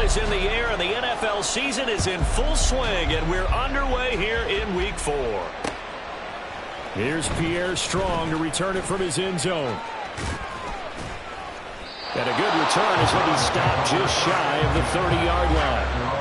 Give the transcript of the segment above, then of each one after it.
is in the air, and the NFL season is in full swing, and we're underway here in Week 4. Here's Pierre Strong to return it from his end zone. And a good return is when he stopped just shy of the 30-yard line.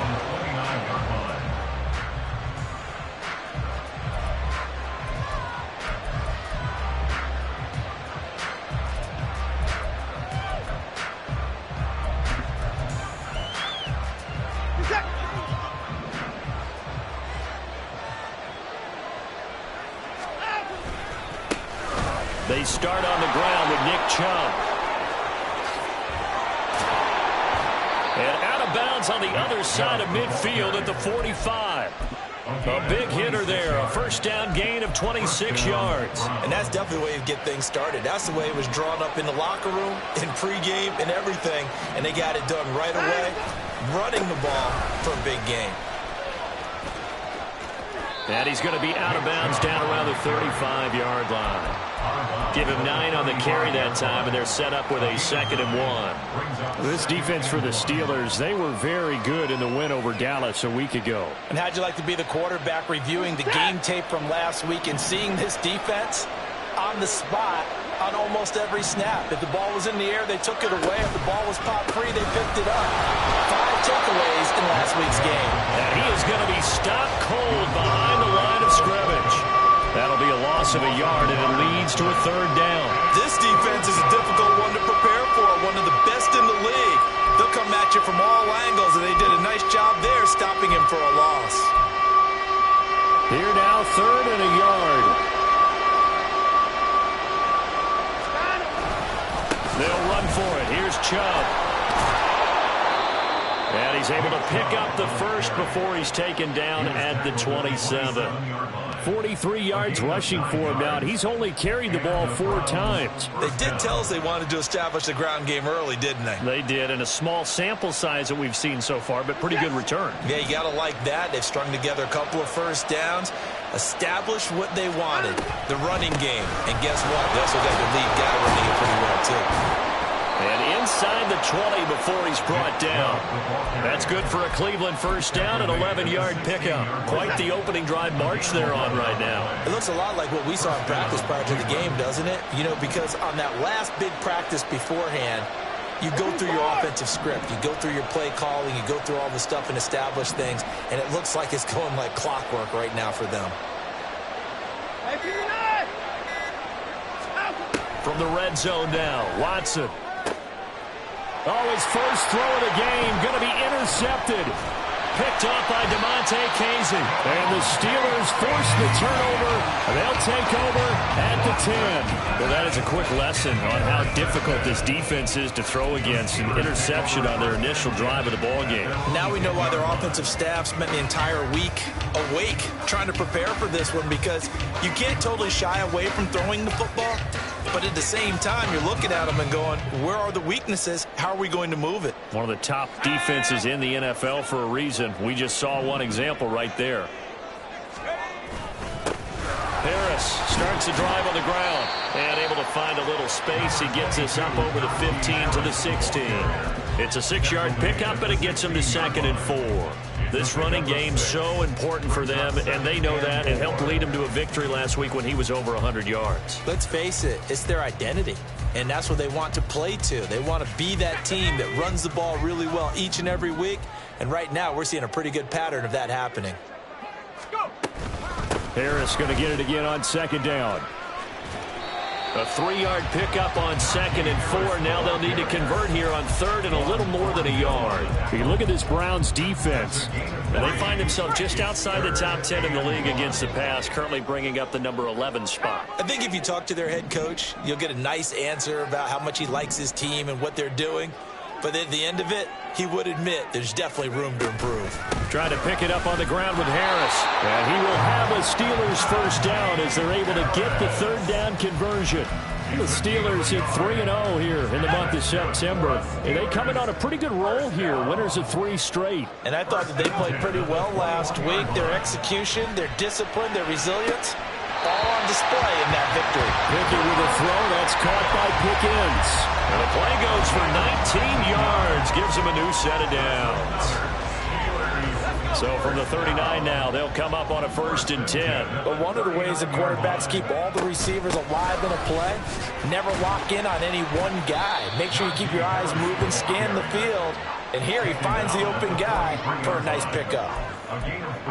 They start on the ground with Nick Chubb. And out of bounds on the other side of midfield at the 45. A big hitter there, a first down gain of 26 yards. And that's definitely the way you get things started. That's the way it was drawn up in the locker room, in pregame, and everything. And they got it done right away, running the ball for a big gain. And he's going to be out of bounds down around the 35-yard line. Give him 9 on the carry that time, and they're set up with a 2nd and 1. This defense for the Steelers, they were very good in the win over Dallas a week ago. And how'd you like to be the quarterback reviewing the game tape from last week and seeing this defense on the spot on almost every snap? If the ball was in the air, they took it away. If the ball was popped free, they picked it up. 5 takeaways in last week's game. And he is going to be stopped cold behind the line of scrimmage. That'll be a loss of a yard, and it leads to a 3rd down. This defense is a difficult one to prepare for, one of the best in the league. They'll come at you from all angles, and they did a nice job there stopping him for a loss. Here now, 3rd and a yard. They'll run for it. Here's Chubb. And he's able to pick up the first before he's taken down at the 27. 43 yards rushing for him now. He's only carried the ball 4 times. They did tell us they wanted to establish the ground game early, didn't they? They did, and a small sample size that we've seen so far, but pretty good return. Yeah, you got to like that. They've strung together a couple of first downs, established what they wanted, the running game. And guess what? They also got their lead guy running it pretty well, too. And inside the 20 before he's brought down. That's good for a Cleveland first down, an 11-yard pickup. Quite the opening drive march they're on right now. It looks a lot like what we saw in practice prior to the game, doesn't it? You know, because on that last big practice beforehand, you go through your offensive script. You go through your play calling. You go through all the stuff and establish things. And it looks like it's going like clockwork right now for them. From the red zone now, Watson. Oh, his first throw of the game going to be intercepted. Picked up by DeMonte Casey. And the Steelers force the turnover. They'll take over at the 10. Well, that is a quick lesson on how difficult this defense is to throw against. An interception on their initial drive of the ball game. Now we know why their offensive staff spent the entire week awake trying to prepare for this one, because you can't totally shy away from throwing the football. But at the same time, you're looking at them and going, where are the weaknesses? How are we going to move it? One of the top defenses in the NFL for a reason. We just saw one example right there. Harris starts the drive on the ground and able to find a little space. He gets this up over the 15 to the 16. It's a 6-yard pickup, and it gets him to 2nd and 4. This running game so important for them, and they know that. It helped lead them to a victory last week when he was over 100 yards. Let's face it, it's their identity, and that's what they want to play to. They want to be that team that runs the ball really well each and every week, and right now we're seeing a pretty good pattern of that happening. Harris going to get it again on 2nd down. A 3-yard pickup on 2nd and 4. Now they'll need to convert here on 3rd and a little more than a yard. You look at this Browns defense. And they find themselves just outside the top 10 in the league against the pass, currently bringing up the number 11 spot. I think if you talk to their head coach, you'll get a nice answer about how much he likes his team and what they're doing. But at the end of it, he would admit there's definitely room to improve. Trying to pick it up on the ground with Harris. And he will have a Steelers first down as they're able to get the 3rd down conversion. The Steelers hit 3-0 here in the month of September. And they come in on a pretty good roll here, winners of 3 straight. And I thought that they played pretty well last week. Their execution, their discipline, their resilience, all on display in that victory. Pickett with a throw. That's caught by Pickens. And the play goes for 19 yards. Gives him a new set of downs. So from the 39 now, they'll come up on a 1st and 10. But one of the ways the quarterbacks keep all the receivers alive in a play, never lock in on any one guy. Make sure you keep your eyes moving, scan the field. And here he finds the open guy for a nice pickup.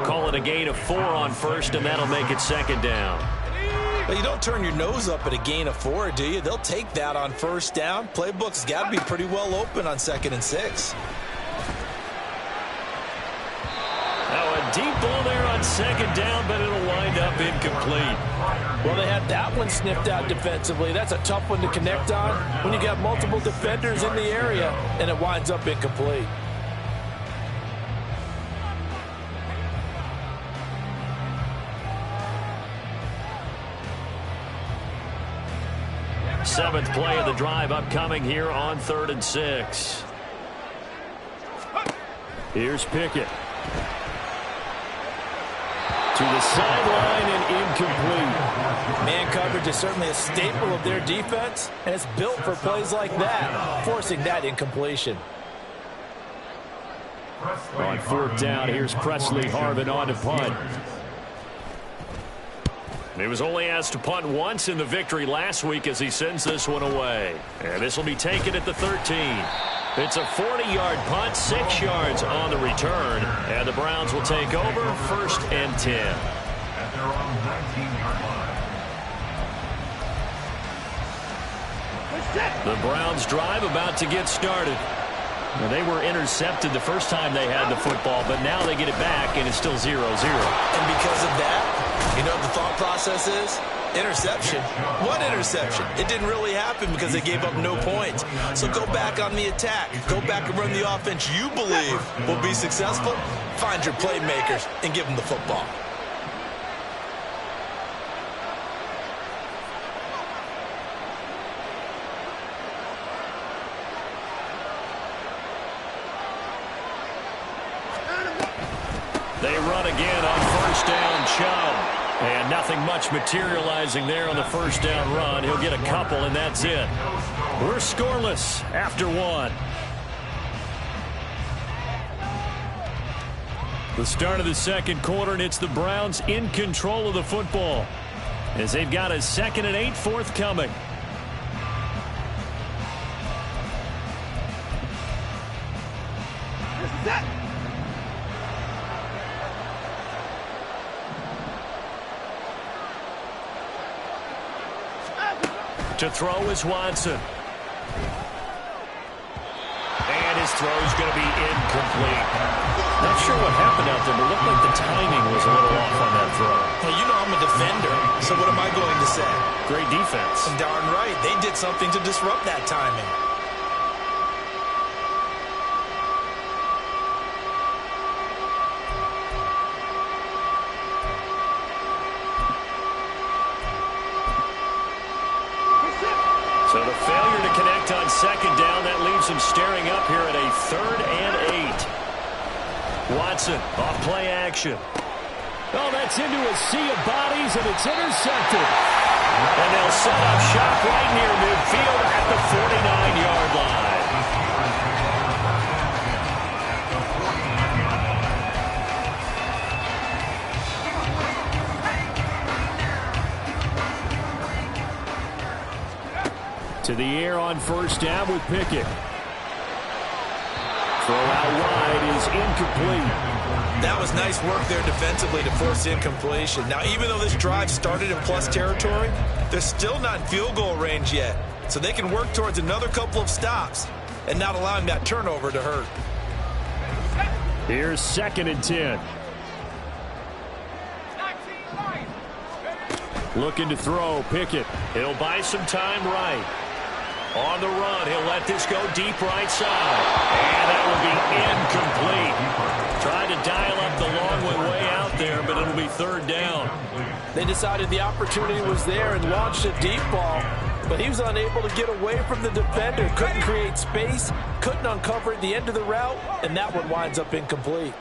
Call it a gain of 4 on 1st, and that'll make it 2nd down. But you don't turn your nose up at a gain of 4, do you? They'll take that on 1st down. Playbook's got to be pretty well open on 2nd and 6. Deep ball there on 2nd down, but it'll wind up incomplete. Well, they had that one sniffed out defensively. That's a tough one to connect on when you got multiple defenders in the area, and it winds up incomplete. Seventh play of the drive upcoming here on 3rd and 6. Here's Pickett. To the sideline and incomplete. Man coverage is certainly a staple of their defense, and it's built for plays like that, forcing that incompletion. On 4th down, here's Presley Harvin on to punt. He was only asked to punt once in the victory last week as he sends this one away. And this will be taken at the 13. It's a 40-yard punt, 6 yards on the return. And the Browns will take over 1st and 10. At their own 19-yard line. The Browns drive about to get started. Now, they were intercepted the first time they had the football, but now they get it back, and it's still 0-0. And because of that, you know what the thought process is? Interception. What interception? It didn't really happen because they gave up no points. So go back on the attack. Go back and run the offense you believe will be successful. Find your playmakers and give them the football. They run again on 1st down, Chubb. And nothing much materializing there on the 1st down run. He'll get a couple, and that's it. We're scoreless after 1. The start of the 2nd quarter, and it's the Browns in control of the football as they've got a 2nd and 8 forthcoming. To throw is Watson. And his throw is going to be incomplete. Not sure what happened out there, but it looked like the timing was a little off on that throw. Well, you know I'm a defender, so what am I going to say? Great defense. Darn right. They did something to disrupt that timing. So the failure to connect on 2nd down, that leaves him staring up here at a 3rd and 8. Watson off play action. Oh, that's into a sea of bodies, and it's intercepted. And they'll set up shop right near midfield at the 49-yard line. To the air on 1st down with Pickett. Throw out wide is incomplete. That was nice work there defensively to force incompletion. Now, even though this drive started in plus territory, they're still not in field goal range yet. So they can work towards another couple of stops and not allowing that turnover to hurt. Here's 2nd and 10. Looking to throw, Pickett. He'll buy some time right. On the run, he'll let this go deep right side. And that will be incomplete. Tried to dial up the long way out there, but it'll be 3rd down. They decided the opportunity was there and launched a deep ball, but he was unable to get away from the defender. Couldn't create space, couldn't uncover at the end of the route, and that one winds up incomplete.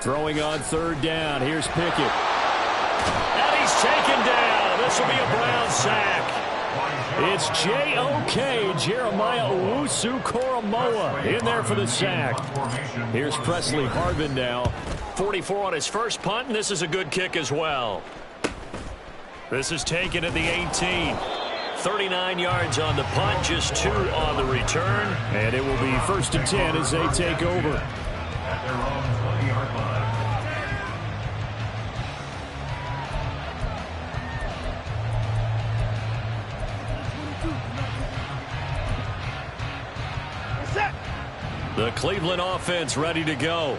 Throwing on third down. Here's Pickett. And he's taken down. This will be a Brown sack. It's J.O.K. Jeremiah Owusu-Koramoah in there for the sack. Here's Presley Harvin now. 44 on his first punt, and this is a good kick as well. This is taken at the 18. 39 yards on the punt, just 2 on the return. And it will be 1st and 10 as they take over. At their own 20-yard line. The Cleveland offense ready to go.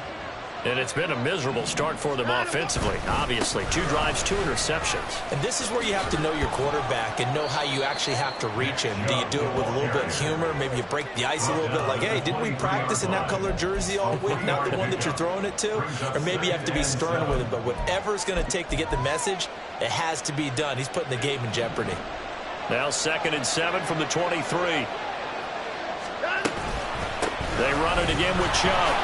And it's been a miserable start for them offensively. Obviously, 2 drives, 2 interceptions. And this is where you have to know your quarterback and know how you actually have to reach him. Do you do it with a little bit of humor? Maybe you break the ice a little bit like, hey, didn't we practice in that color jersey all week, not the one that you're throwing it to? Or maybe you have to be stern with it. But whatever it's going to take to get the message, it has to be done. He's putting the game in jeopardy. Now 2nd and 7 from the 23. They run it again with Chubb.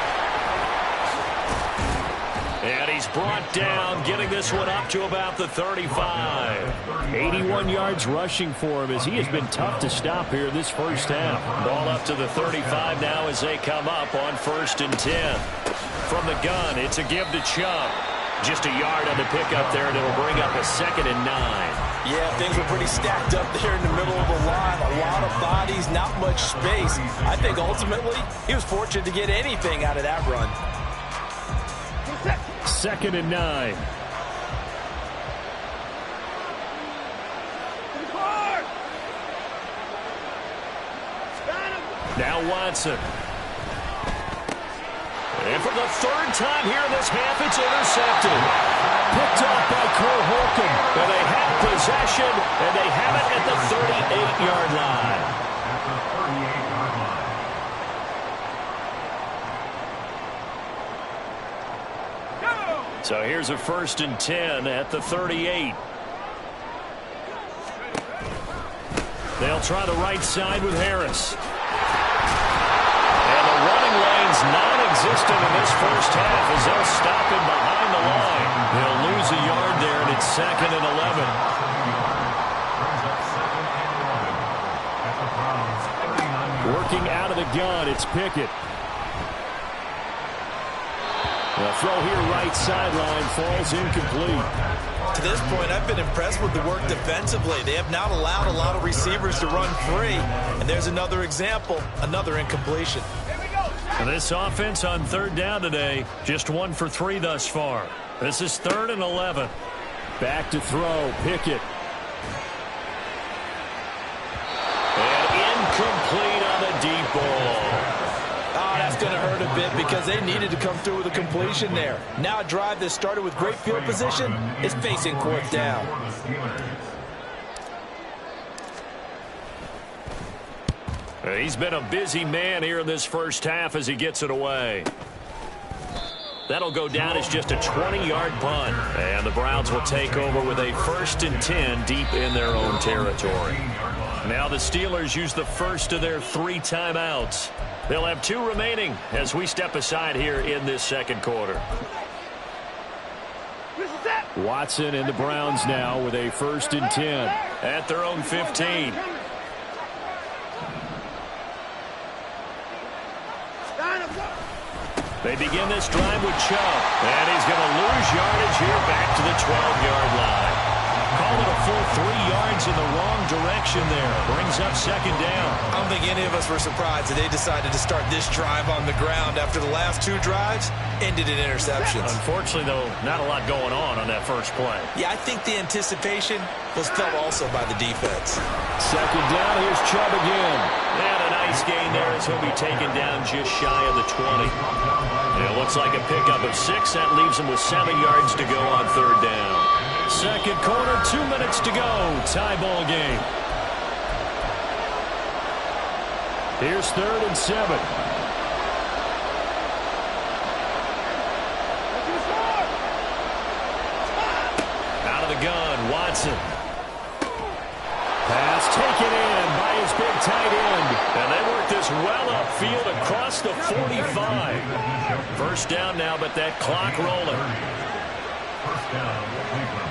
And he's brought down, getting this one up to about the 35. 81 yards rushing for him as he has been tough to stop here this first half. Ball up to the 35 now as they come up on 1st and 10. From the gun, it's a give to Chubb. Just a yard on the pickup there, and it'll bring up a 2nd and 9. Yeah, things were pretty stacked up there in the middle of the line. A lot of bodies, not much space. I think ultimately he was fortunate to get anything out of that run. 2nd and 9. Now Watson. And for the 3rd time here in this half, it's intercepted. Picked off by Cole Holcomb. And they have possession, and they have it at the 38-yard line. At the 38-yard line. So here's a 1st and 10 at the 38. They'll try the right side with Harris. And the running lane's non-existent in this first half as they'll stop him behind the line. They'll lose a yard there, and it's 2nd and 11. Working out of the gun, it's Pickett. The throw here right sideline falls incomplete. To this point, I've been impressed with the work defensively. They have not allowed a lot of receivers to run free. And there's another example, another incompletion. And this offense on 3rd down today, just 1 for 3 thus far. This is 3rd and 11. Back to throw, Pickett. And incomplete on the deep ball. Oh, that's going to hurt a bit because they needed to come through with a completion there. Now a drive that started with great field position is facing 4th down. He's been a busy man here in this first half as he gets it away. That'll go down as just a 20-yard punt. And the Browns will take over with a 1st and 10 deep in their own territory. Now the Steelers use the first of their 3 timeouts. They'll have 2 remaining as we step aside here in this 2nd quarter. Watson and the Browns now with a 1st and 10. At their own 15. They begin this drive with Chubb. And he's going to lose yardage here back to the 12-yard line. Call it a full 3 yards in the wrong direction there. Brings up 2nd down. I don't think any of us were surprised that they decided to start this drive on the ground after the last 2 drives ended in interceptions. Unfortunately, though, not a lot going on that first play. Yeah, I think the anticipation was felt also by the defense. 2nd down, here's Chubb again. And a nice gain there as he'll be taken down just shy of the 20. It looks like a pickup of 6. That leaves him with 7 yards to go on 3rd down. 2nd quarter, 2 minutes to go. Tie ball game. Here's 3rd and 7. Out of the gun, Watson. Pass taken in by his big tight end. And they work this well upfield across the 45. First down now, but that clock rolling. First down, Cleveland.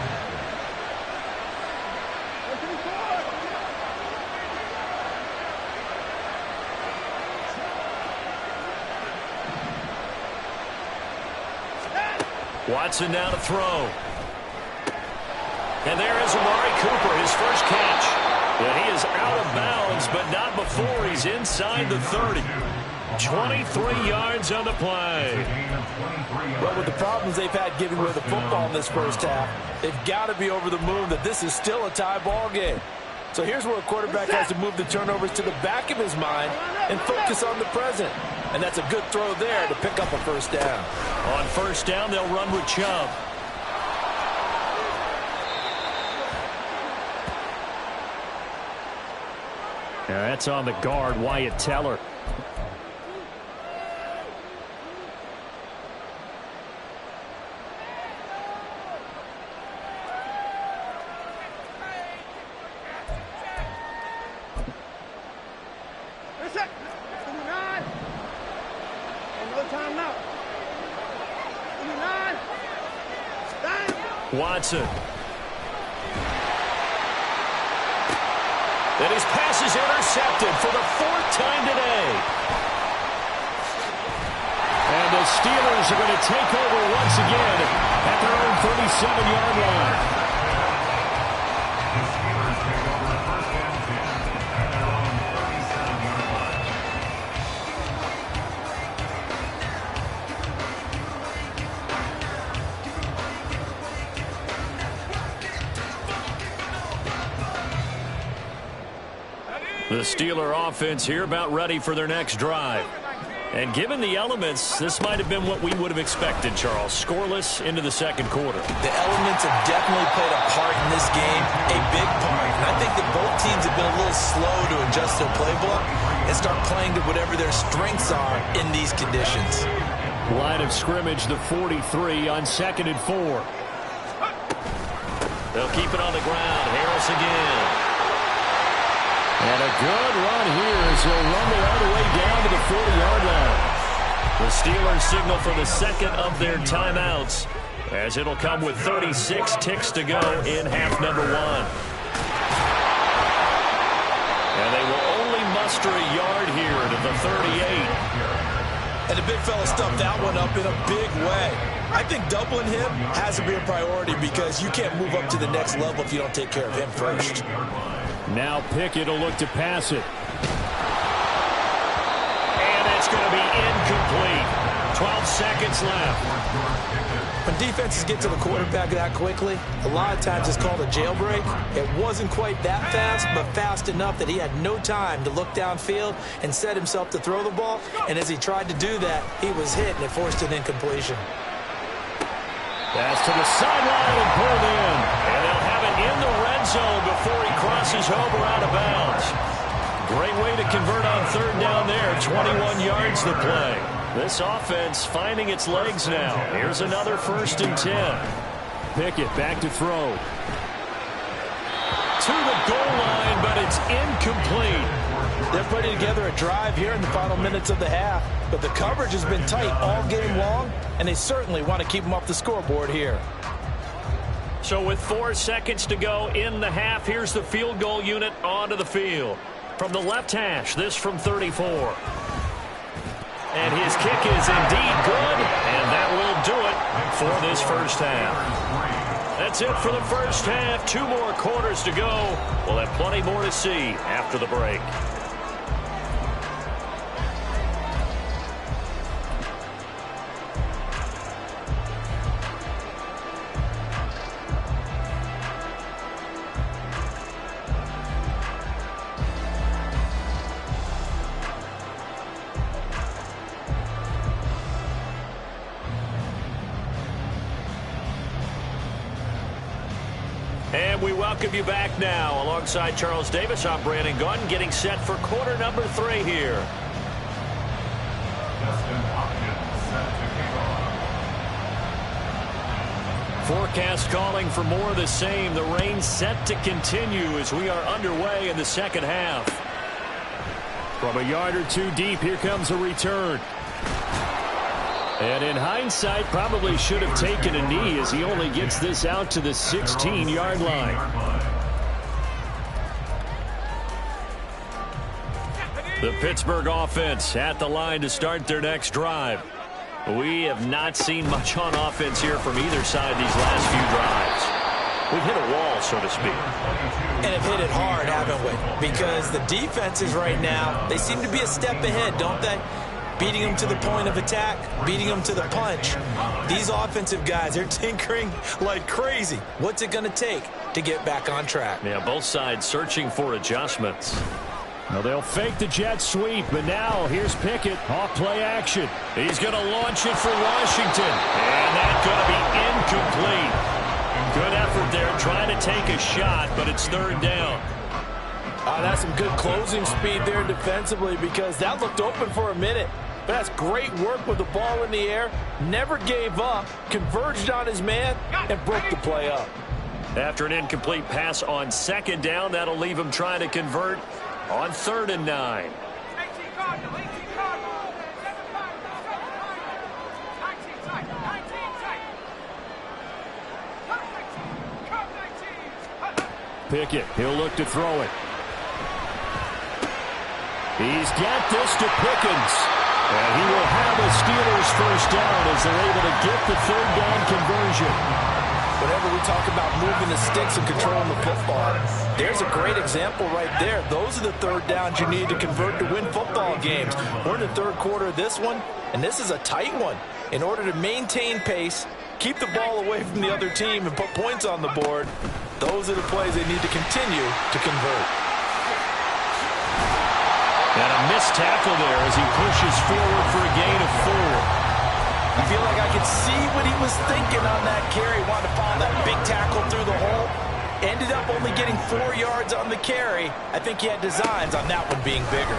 Watson now to throw. And there is Amari Cooper, his first catch. And he is out of bounds, but not before he's inside the 30. 23 yards on the play. Well, with the problems they've had giving away the football in this first half, they've got to be over the moon that this is still a tie ball game. So here's where a quarterback has to move the turnovers to the back of his mind and focus on the present. And that's a good throw there to pick up a first down. On first down, they'll run with Chubb. Now that's on the guard, Wyatt Teller. Watson. And his pass is intercepted for the 4th time today. And the Steelers are going to take over once again at their own 37-yard line. The Steelers take over first and 10 at their own 37-yard line. The Steeler offense here about ready for their next drive. And given the elements, this might have been what we would have expected, Charles. Scoreless into the second quarter. The elements have definitely played a part in this game, a big part. And I think that both teams have been a little slow to adjust their playbook and start playing to whatever their strengths are in these conditions. Line of scrimmage, the 43 on 2nd and 4. They'll keep it on the ground. Harris again. And a good run here as he'll rumble all the way down to the 40-yard line. The Steelers signal for the second of their timeouts as it'll come with 36 ticks to go in half number 1. And they will only muster a yard here to the 38. And the big fella stuffed that one up in a big way. I think doubling him has to be a priority because you can't move up to the next level if you don't take care of him first. Now Pickett will look to pass it. And it's going to be incomplete. 12 seconds left. When defenses get to the quarterback that quickly, a lot of times it's called a jailbreak. It wasn't quite that fast, but fast enough that he had no time to look downfield and set himself to throw the ball. And as he tried to do that, he was hit and it forced an incompletion. Pass to the sideline and pulled in. And they'll have it in the red zone before he crosses over out of bounds. Great way to convert on third down there. 21 yards to play. This offense finding its legs now. Here's another 1st and 10. Pickett back to throw. To the goal line, but it's incomplete. They're putting together a drive here in the final minutes of the half, but the coverage has been tight all game long, and they certainly want to keep them off the scoreboard here. So with 4 seconds to go in the half, here's the field goal unit onto the field. From the left hash, this from 34. And his kick is indeed good, and that will do it for this first half. That's it for the first half. 2 more quarters to go. We'll have plenty more to see after the break. And we welcome you back now. Alongside Charles Davis, I'm Brandon Gunn, getting set for quarter number 3 here. Justin Hopkins set to kick off. Forecast calling for more of the same. The rain set to continue as we are underway in the second half. From a yard or two deep, here comes a return. And in hindsight, probably should have taken a knee as he only gets this out to the 16-yard line. The Pittsburgh offense at the line to start their next drive. We have not seen much on offense here from either side these last few drives. We've hit a wall, so to speak. And have hit it hard, haven't we? Because the defenses right now, they seem to be a step ahead, don't they? Beating them to the point of attack, beating them to the punch. These offensive guys, they're tinkering like crazy. What's it going to take to get back on track? Yeah, both sides searching for adjustments. Well, they'll fake the jet sweep, but now here's Pickett off play action. He's going to launch it for Washington, and that's going to be incomplete. Good effort there, trying to take a shot, but it's third down. That's some good closing speed there defensively because that looked open for a minute. But that's great work with the ball in the air. Never gave up, converged on his man, and broke the play up. After an incomplete pass on second down, that'll leave him trying to convert on 3rd and 9. Pickett, he'll look to throw it. He's got this to Pickens. And he will have a Steelers first down as they're able to get the 3rd down conversion. Whenever we talk about moving the sticks and controlling the football, there's a great example right there. Those are the 3rd downs you need to convert to win football games. We're in the 3rd quarter of this one, and this is a tight one. In order to maintain pace, keep the ball away from the other team, and put points on the board, those are the plays they need to continue to convert. And a missed tackle there as he pushes forward for a gain of 4. I feel like I could see what he was thinking on that carry. Wanted to follow that big tackle through the hole. Ended up only getting 4 yards on the carry. I think he had designs on that one being bigger.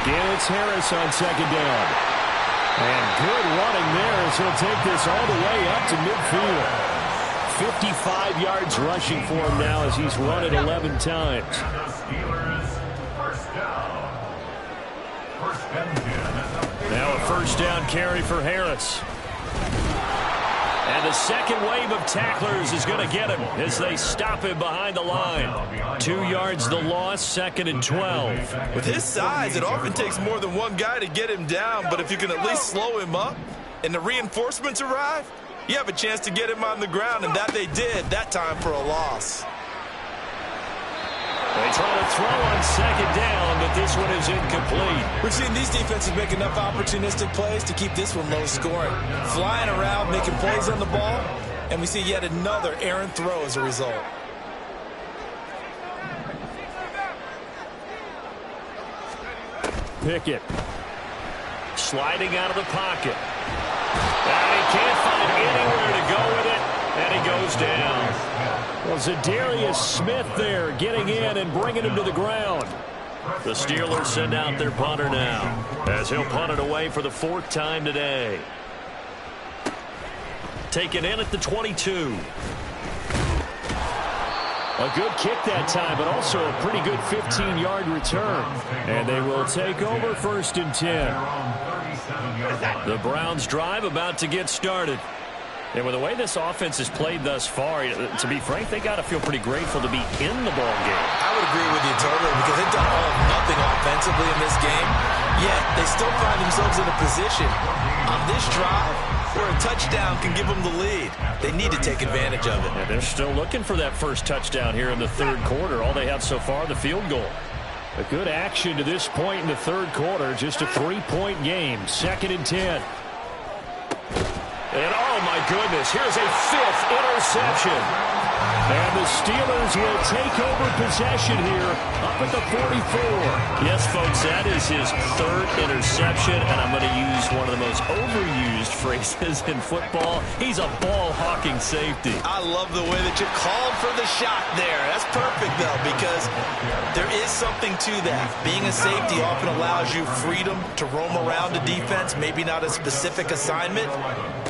Again, it's Harris on second down. And good running there as he'll take this all the way up to midfield. 55 yards rushing for him now as he's run it 11 times. Now a first down carry for Harris. And the second wave of tacklers is going to get him as they stop him behind the line. 2 yards the loss, 2nd and 12. With his size, it often takes more than one guy to get him down, but if you can at least slow him up and the reinforcements arrive, you have a chance to get him on the ground, and that they did that time for a loss. They try to throw on second down, but this one is incomplete. We've seen these defenses make enough opportunistic plays to keep this one low scoring. Flying around, making plays on the ball, and we see yet another errant throw as a result. Pickett sliding out of the pocket. And he can't find anywhere to go with it, and he goes down. Well, Zadarius Smith there getting in and bringing him to the ground. The Steelers send out their punter now as he'll punt it away for the 4th time today. Taken in at the 22. A good kick that time, but also a pretty good 15-yard return. And they will take over 1st and 10. The Browns drive about to get started. And with the way this offense has played thus far, to be frank, they got to feel pretty grateful to be in the ball game. I would agree with you totally because they've done all or nothing offensively in this game, yet they still find themselves in a position on this drive where a touchdown can give them the lead. They need to take advantage of it. And they're still looking for that first touchdown here in the 3rd quarter. All they have so far, the field goal. A good action to this point in the 3rd quarter. Just a 3-point game. 2nd and 10. And oh my goodness, here's a 5th interception. And the Steelers will take over possession here up at the 44. Yes, folks, that is his 3rd interception, and I'm going to use one of the most overused phrases in football. He's a ball-hawking safety. I love the way that you called for the shot there. That's perfect, though, because there is something to that. Being a safety often allows you freedom to roam around the defense, maybe not a specific assignment.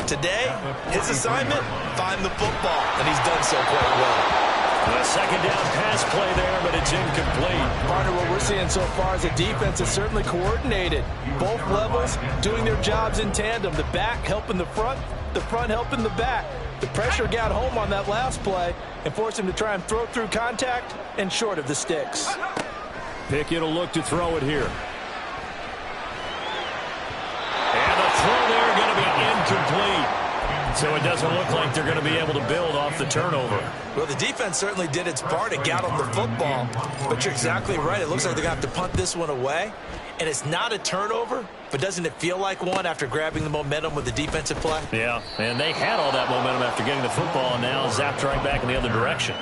Today, his assignment, find the football, and he's done so quite well. A second down pass play there, but it's incomplete. Partner, what we're seeing so far is a defense is certainly coordinated. Both levels doing their jobs in tandem. The back helping the front helping the back. The pressure got home on that last play and forced him to try and throw through contact and short of the sticks. Pickett will look to throw it here. And the throw there going to be incomplete. So it doesn't look like they're going to be able to build off the turnover. Well, the defense certainly did its part to get on the football. But you're exactly right. It looks like they're going to have to punt this one away. And it's not a turnover, but doesn't it feel like one after grabbing the momentum with the defensive play? Yeah, and they had all that momentum after getting the football, and now zapped right back in the other direction.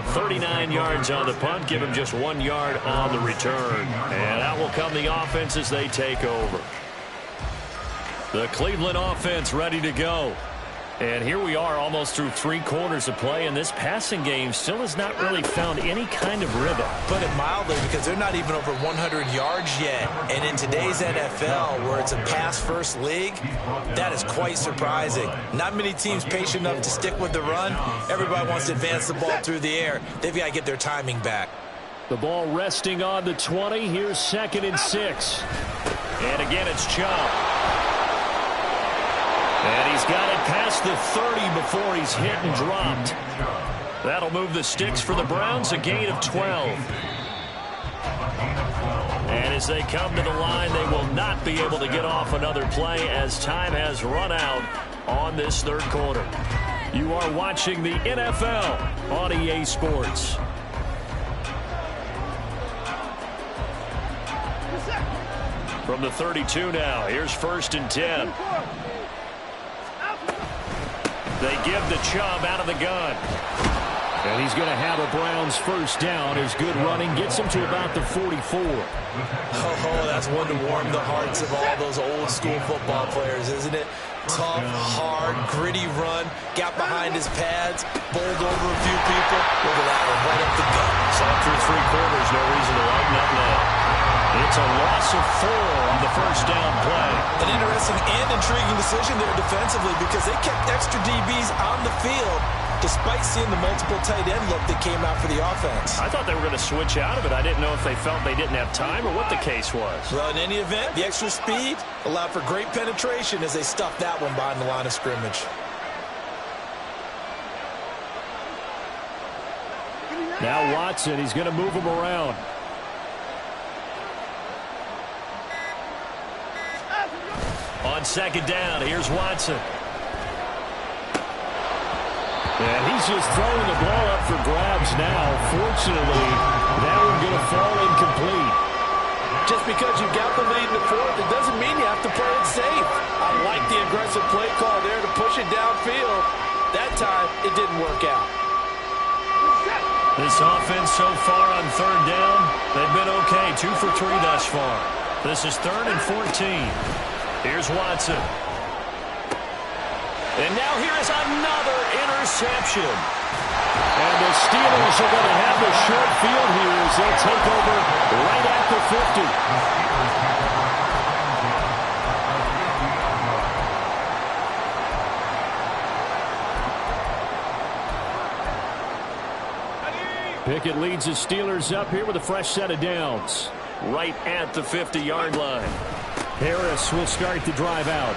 39 yards on the punt, give them just 1 yard on the return. And out will come the offense as they take over. The Cleveland offense ready to go. And here we are almost through 3 quarters of play, and this passing game still has not really found any kind of rhythm. Put it mildly, because they're not even over 100 yards yet. And in today's NFL, where it's a pass-first league, that is quite surprising. Not many teams patient enough to stick with the run. Everybody wants to advance the ball through the air. They've got to get their timing back. The ball resting on the 20. Here's 2nd and 6. And again, it's Chubb. And he's got it past the 30 before he's hit and dropped. That'll move the sticks for the Browns, a gain of 12. And as they come to the line, they will not be able to get off another play as time has run out on this 3rd quarter. You are watching the NFL on EA Sports. From the 32 now, here's 1st and 10. They give the Chubb out of the gun. And he's going to have a Browns 1st down. His good running gets him to about the 44. Oh, that's one to warm the hearts of all those old school football players, isn't it? Tough, hard, gritty run. Got behind his pads, bowled over a few people. Look at that one, right up the gut. Saw through 3 quarters, no reason to lighten up now. It's a loss of 4 on the 1st down play. An interesting and intriguing decision there defensively, because they kept extra DBs on the field despite seeing the multiple tight end look that came out for the offense. I thought they were going to switch out of it. I didn't know if they felt they didn't have time or what the case was. Well, in any event, the extra speed allowed for great penetration as they stuffed that one behind the line of scrimmage. Now Watson, he's going to move him around. On 2nd down, here's Watson. And he's just throwing the ball up for grabs now. Fortunately, that one's going to fall incomplete. Just because you've got the lead in the 4th, it doesn't mean you have to play it safe. I like the aggressive play call there to push it downfield. That time, it didn't work out. This offense so far on 3rd down, they've been okay. 2 for 3 thus far. This is 3rd and 14. Here's Watson. And now here is another interception. And the Steelers are going to have a short field here as they take over right at the 50. Pickett leads the Steelers up here with a fresh set of downs. Right at the 50-yard line. Harris will start the drive out.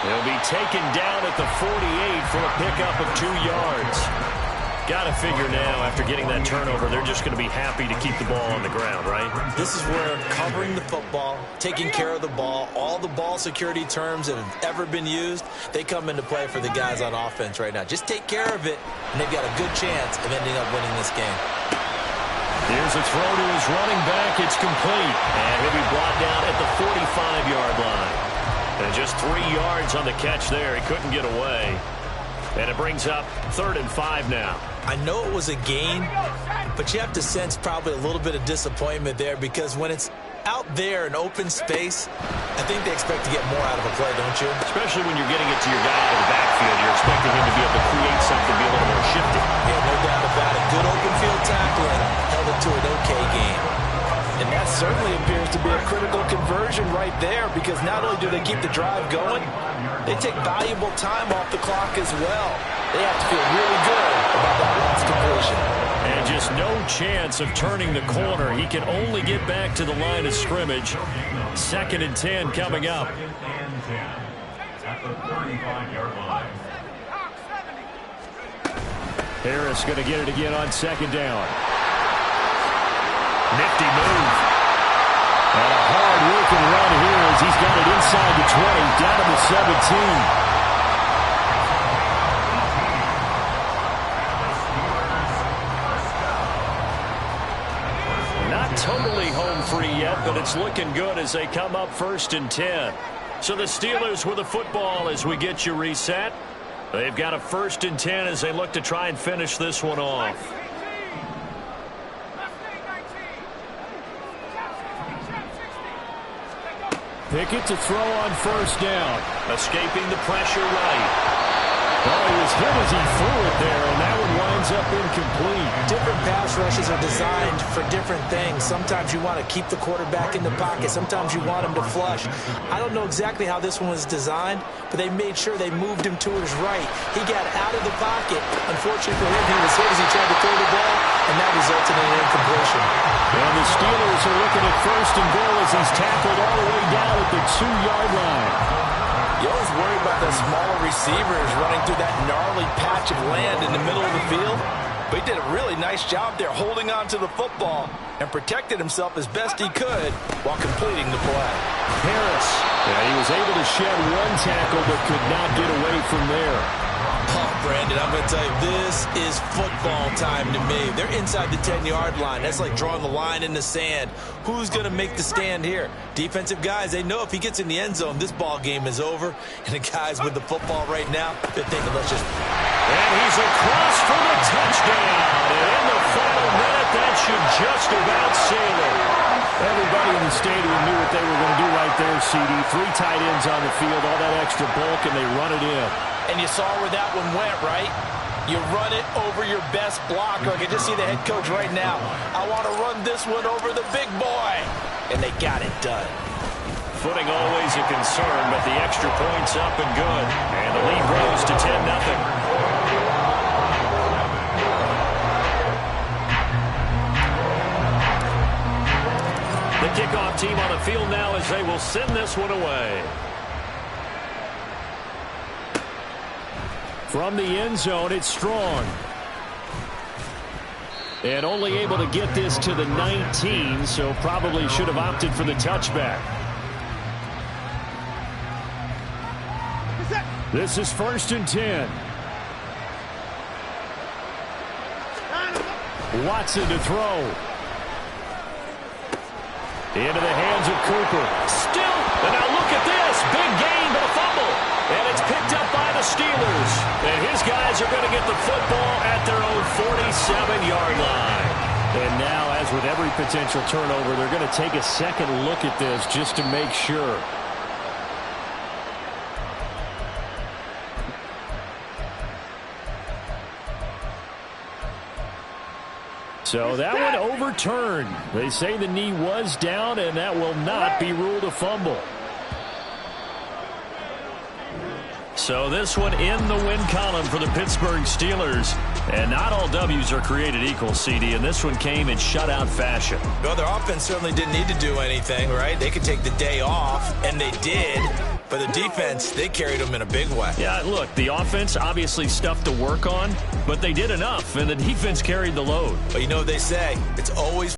He'll be taken down at the 48 for a pickup of 2 yards. Got to figure now, after getting that turnover, they're just going to be happy to keep the ball on the ground, right? This is where covering the football, taking care of the ball, all the ball security terms that have ever been used, they come into play for the guys on offense right now. Just take care of it, and they've got a good chance of ending up winning this game. Here's a throw to his running back. It's complete. And he'll be brought down at the 45-yard line. And just 3 yards on the catch there. He couldn't get away. And it brings up 3rd and 5 now. I know it was a gain, but you have to sense probably a little bit of disappointment there, because when it's out there in open space, I think they expect to get more out of a play, don't you? Especially when you're getting it to your guy out of the backfield. You're expecting him to be able to create something, be a little more shifty. Yeah, no doubt about it. Good open field tackling held it to an okay game. And that certainly appears to be a critical conversion right there, because not only do they keep the drive going, they take valuable time off the clock as well. They have to feel really good about that last completion. And just no chance of turning the corner. He can only get back to the line of scrimmage. 2nd and 10 coming up. At the 35-yard line. Harris going to get it again on 2nd down. Nifty move. And a hard-working run here as he's got it inside the 20, down to the 17. Not totally home free yet, but it's looking good as they come up 1st and 10. So the Steelers with the football as we get you reset. They've got a 1st and 10 as they look to try and finish this one off. Pickett to throw on 1st down. Escaping the pressure right. Oh, he was hit as he threw it there, and that one winds up incomplete. Different pass rushes are designed for different things. Sometimes you want to keep the quarterback in the pocket. Sometimes you want him to flush. I don't know exactly how this one was designed, but they made sure they moved him to his right. He got out of the pocket. Unfortunately for him, he was hit as he tried to throw the ball, and that resulted in an incompletion. And the Steelers are looking at 1st and goal as he's tackled all the way down at the 2-yard line. You always worry about the smaller receivers running through that gnarly patch of land in the middle of the field. But he did a really nice job there holding on to the football and protected himself as best he could while completing the play. Harris. Yeah, he was able to shed one tackle but could not get away from there. Oh, Brandon, I'm going to tell you, this is football time to me. They're inside the 10-yard line. That's like drawing the line in the sand. Who's going to make the stand here? Defensive guys, they know if he gets in the end zone, this ball game is over. And the guys with the football right now, they're thinking, let's just... And he's across for the touchdown. And in the final minute, that should just about seal it. Everybody in the stadium knew what they were going to do right there, CD. 3 tight ends on the field, all that extra bulk, and they run it in. And you saw where that one went, right? You run it over your best blocker. I can just see the head coach right now. I want to run this one over the big boy. And they got it done. Footing always a concern, but the extra point's up and good. And the lead grows to 10-0. The kickoff team on the field now as they will send this one away. From the end zone, it's Strong. And only able to get this to the 19, so probably should have opted for the touchback. This is 1st and 10. Watson to throw. Into the hands of Cooper. Still, and now look at this. Big gain, but a fumble. And it's picked up by the Steelers. And his guys are going to get the football at their own 47-yard line. And now, as with every potential turnover, they're going to take a second look at this just to make sure. So that one overturned. They say the knee was down, and that will not be ruled a fumble. So this one in the win column for the Pittsburgh Steelers. And not all W's are created equal, CD, and this one came in shutout fashion. Well, their offense certainly didn't need to do anything, right? They could take the day off, and they did. But the defense, they carried them in a big way. Yeah, look, the offense, obviously stuff to work on, but they did enough, and the defense carried the load. But you know what they say? It's always